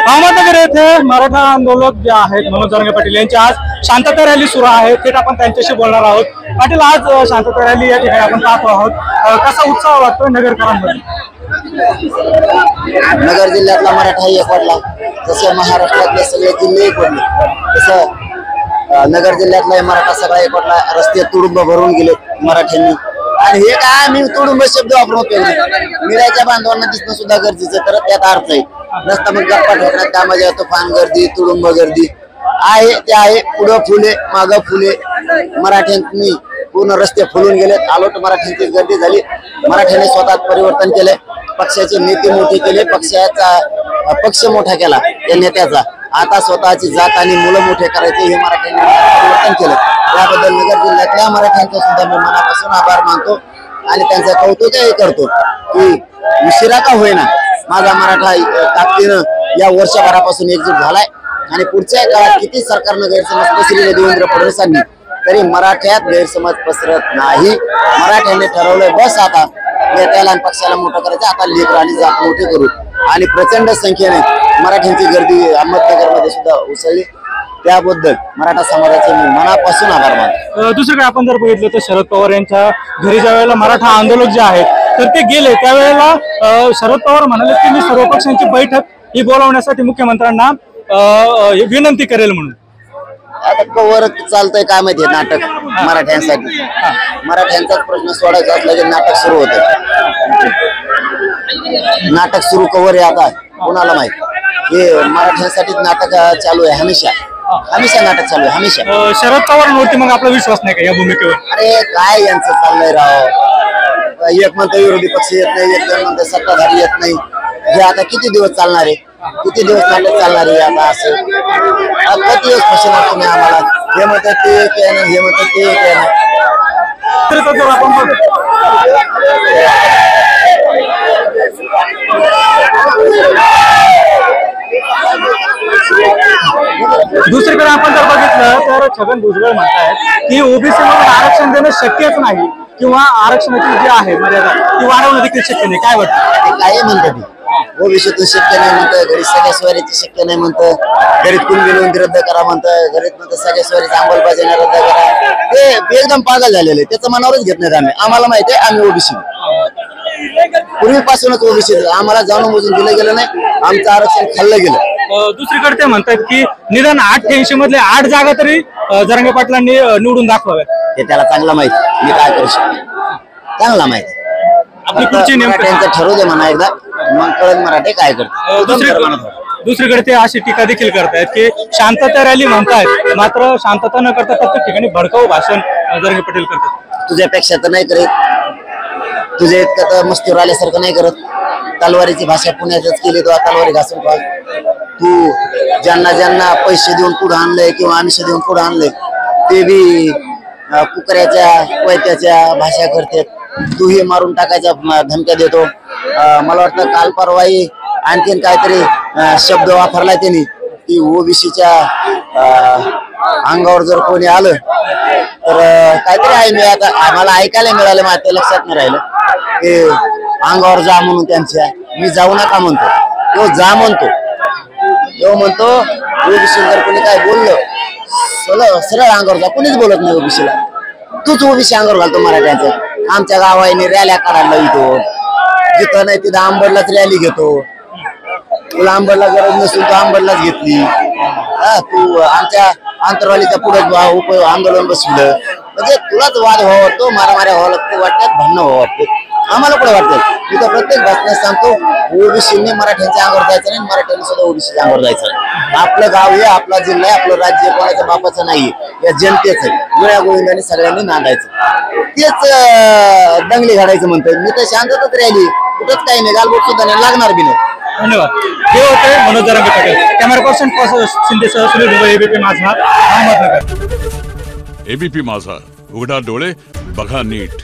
अहमदनगर येथे मराठा आंदोलक जे आहेत मनोज जरांगे पाटील यांची आज शांतता रॅली सुरू आहे. थेट आपण त्यांच्याशी बोलणार आहोत. पाटील, आज शांतता रॅली या ठिकाणी आपण पाहतो आहोत. कसा उत्साह वाटतो नगरकरांमध्ये? नगर जिल्ह्यातला मराठा एकवटला, जसे महाराष्ट्रातले सगळे जिल्हे एकवटले, तसं नगर जिल्ह्यातला मराठा सगळा एकवटला. रस्ते तुडुंब भरून गेले मराठ्यांनी. आणि हे काय मी तुडुंब शब्द वापरून उपयोग नाही. मिराच्या बांधवांना दिसणं सुद्धा गरजेचं, तर त्यात अर्थ आहे. नसता मग गप्पा ठोकण्यात कामाच्या तुफान गर्दी, तुडुंब गर्दी आहे ते आहे. पुढं फुले मागं फुले. मराठ्यांनी पूर्ण रस्ते फुलून गेले. आलोट मराठ्यांची गर्दी झाली. मराठ्यांनी स्वतः परिवर्तन केले. पक्षाचे नेते मोठे केले. पक्ष मोठा केला या नेत्याचा. आता स्वतःची जात आणि मुलं मोठे करायचे हे मराठ्यांनी परिवर्तन केलं. याबद्दल नगर जिल्ह्यातल्या मराठ्यांचा सुद्धा मी मनापासून आभार मानतो आणि त्यांचं कौतुकही करतो की उशिरा का होईना माझा मराठा ताकदीनं या वर्षभरापासून एकजूट झालाय. आणि पुढच्या काळात किती सरकारनं गैरसमज पसरले देवेंद्र फडणवीसांनी, तरी मराठ्यात गैरसमज पसरत नाही. मराठ्यांनी ठरवलंय बस आता नेत्याला आणि पक्षाला मोठं करायचं. आता लेकर आणि जात मोठे करू. आणि प्रचंड संख्येने मराठ्यांची गर्दी अहमदनगरमध्ये सुद्धा उसळली. त्याबद्दल मराठा समाजाचे मी मनापासून आभार मानतो. दुसरीकडे आपण जर बघितलं तर शरद पवार यांच्या घरी ज्या वेळेला मराठा आंदोलक जे आहेत तर ते गेले, त्यावेळेला शरद पवार म्हणाले की मी सर्व पक्षांची बैठक ही बोलावण्यासाठी मुख्यमंत्र्यांना विनंती करेल म्हणून. आता कवर चालतंय काय माहितीये नाटक मराठ्यांसाठी. मराठ्यांचाच प्रश्न सोडायचा असला की नाटक सुरू होतं. नाटक सुरू कवर आहे आता कोणाला माहित. हे मराठ्यांसाठीच नाटक चालू आहे. हमेशा नाटक चालू आहे. हमेशा शरद पवारांवरती मग आपला विश्वास नाही का या भूमिकेवर? अरे काय यांचं चाललंय राव. एक म्हणतं विरोधी पक्ष येत नाही, एक जण म्हणतं सत्ताधारी येत नाही. हे आता किती दिवस चालणार आहे? किती दिवस नाटक चालणार आहे आता असं? किती दिवस फसवणार तुम्ही आम्हाला? हे म्हणतात ते काय नाही, हे म्हणतात ते काय नाही. दुसरीकडे आपण जर बघितलं तर छगन भुजबळ म्हणतायत की ओबीसी मध्ये आरक्षण देणं शक्यच नाही किंवा आरक्षणाची जी आहे मर्यादा ती वाढवणं देखील शक्य नाही. काय वाटतं? काय म्हणतात ओबीसीतून शक्य नाही म्हणतं, घरी सगळ्या स्वारीची शक्य नाही म्हणतं, घरीत कुणबी नोंद रद्द करा म्हणतं, घरीत म्हणतं सगळ्या स्वारीची अंमलबजावणी रद्द करा. ते एकदम पागल झालेलं आहे. त्याचं मनावरच घेत नाहीत आम्ही. आम्हाला माहिती आहे आम्ही ओबीसी पूर्वीपासूनच ओबीसी. आम्हाला जाणून बुजून दिलं गेलं नाही. आमचं आरक्षण खाल्लं गेलं. दुसरीकडे ते म्हणतात की निदान 88 मधले 8 जागा तरी जरांगे पाटलांनी निवडून दाखवाव्यात. ते त्याला चांगला माहिती. मी काय करू शकतो चांगला माहिती. आपली पुढची त्यांचं ठरवू दे म्हणा एकदा, मग कळत मराठे काय करतात. दुसरीकडे ते अशी टीका देखील करतायत की शांतता रॅली म्हणतायत, मात्र शांतता न करता प्रत्येक ठिकाणी भडकाऊ भाषण जरांगे पाटील करतात. तुझ्यापेक्षा तर नाही करत, तुझ्या इतकं तर मस्तीवर आल्यासारखं नाही करत. तलवारीची भाषा पुण्यातच केली तो तलवारी घासून पाह. तू ज्यांना ज्यांना पैसे देऊन पुढे आणलंय किंवा आमिष देऊन पुढे आणलंय ते बी कुकऱ्याच्या कोयत्याच्या भाषा करतात. तू हे मारून टाकायच्या धमक्या देतो. मला वाटतं काल परवाही आणखीन काहीतरी शब्द वापरलाय त्यांनी की ओबीसीच्या अंगावर जर कोणी आलं तर काहीतरी आहे. मी आता आम्हाला ऐकायला मिळालं, माझ्या ते लक्षात नाही राहिलं की अंगावर जा म्हणून त्यांच्या. मी जाऊ नका म्हणतो, तो जा म्हणतो. तो म्हणतो ओबीसी जर कोणी काय बोललं सरळ अंगावर जा. कोणीच बोलत नाही ओबीसीला. तूच ओबीसी अंगावर घालतो मराठ्यांचं. आमच्या गावाने रॅल्या काढायला येतो. जिथं नाही तिथं आंबडलाच रॅली घेतो. तुला आंबडला गरज नसून तू आंबडलाच घेतली. तू आमच्या आंतरवालीच्या पुढे आंदोलन बसवलं म्हणजे तुलाच वाद व्हावा वाटतो, मारामाऱ्या व्हावं लागतो, वाटतात भांडणं व्हावं वाटतं. आम्हाला पुढे वाटतं. तिथं प्रत्येक भाषणात सांगतो ओबीसीने मराठ्यांच्या अंगावर जायचं नाही, मराठ्यांनी सुद्धा ओबीसीच्या अंगावर जायचं नाही. आपलं गाव आहे, आपला जिल्हा आहे, आपलं राज्य कोणाच्या बापाचं नाही, या जनतेचं आहे. गोळ्या गोविंदाने सगळ्यांनी नांदायचं. तेच दंगली घडायचं म्हणतोय. मी तर शांतताच राहिली. कुठंच काही नाही, गालबोट सुद्धा नाही, लागणार बी नाही. धन्यवाद. हे होते मनोज जरांगे पाटील. कॅमेरा पर्सन शिंदेसह सुनील दुबे, एबीपी माझा, अहमदनगर. एबीपी माझा, उघडा डोळे बघा नीट.